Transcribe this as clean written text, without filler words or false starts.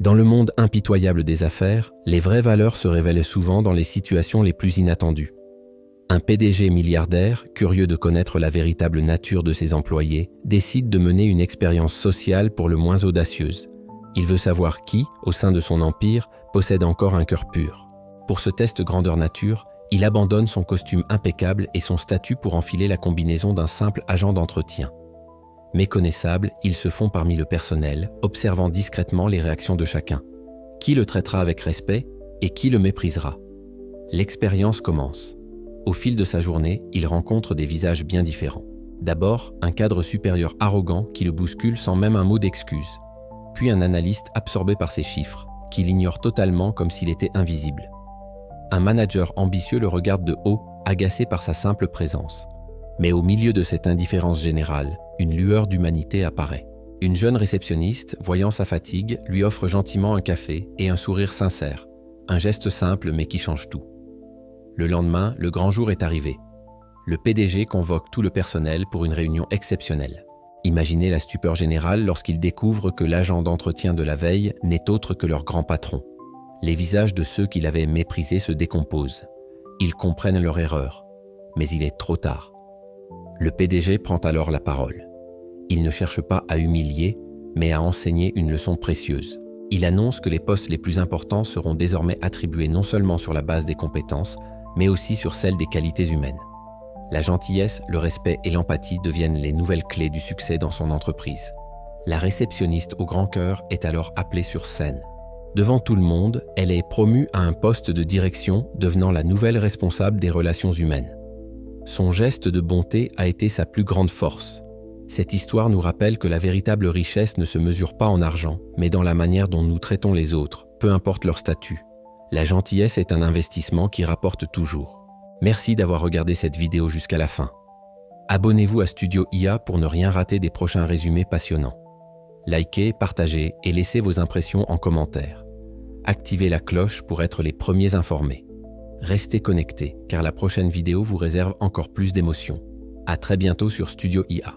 Dans le monde impitoyable des affaires, les vraies valeurs se révèlent souvent dans les situations les plus inattendues. Un PDG milliardaire, curieux de connaître la véritable nature de ses employés, décide de mener une expérience sociale pour le moins audacieuse. Il veut savoir qui, au sein de son empire, possède encore un cœur pur. Pour ce test grandeur nature, il abandonne son costume impeccable et son statut pour enfiler la combinaison d'un simple agent d'entretien. Méconnaissable, il se fond parmi le personnel, observant discrètement les réactions de chacun. Qui le traitera avec respect et qui le méprisera? L'expérience commence. Au fil de sa journée, il rencontre des visages bien différents. D'abord, un cadre supérieur arrogant qui le bouscule sans même un mot d'excuse. Puis un analyste absorbé par ses chiffres, qui l'ignore totalement comme s'il était invisible. Un manager ambitieux le regarde de haut, agacé par sa simple présence. Mais au milieu de cette indifférence générale, une lueur d'humanité apparaît. Une jeune réceptionniste, voyant sa fatigue, lui offre gentiment un café et un sourire sincère. Un geste simple mais qui change tout. Le lendemain, le grand jour est arrivé. Le PDG convoque tout le personnel pour une réunion exceptionnelle. Imaginez la stupeur générale lorsqu'il découvre que l'agent d'entretien de la veille n'est autre que leur grand patron. Les visages de ceux qui l'avaient méprisé se décomposent. Ils comprennent leur erreur, mais il est trop tard. Le PDG prend alors la parole. Il ne cherche pas à humilier, mais à enseigner une leçon précieuse. Il annonce que les postes les plus importants seront désormais attribués non seulement sur la base des compétences, mais aussi sur celle des qualités humaines. La gentillesse, le respect et l'empathie deviennent les nouvelles clés du succès dans son entreprise. La réceptionniste au grand cœur est alors appelée sur scène. Devant tout le monde, elle est promue à un poste de direction, devenant la nouvelle responsable des relations humaines. Son geste de bonté a été sa plus grande force. Cette histoire nous rappelle que la véritable richesse ne se mesure pas en argent, mais dans la manière dont nous traitons les autres, peu importe leur statut. La gentillesse est un investissement qui rapporte toujours. Merci d'avoir regardé cette vidéo jusqu'à la fin. Abonnez-vous à Studio IA pour ne rien rater des prochains résumés passionnants. Likez, partagez et laissez vos impressions en commentaire. Activez la cloche pour être les premiers informés. Restez connectés, car la prochaine vidéo vous réserve encore plus d'émotions. À très bientôt sur Studio IA.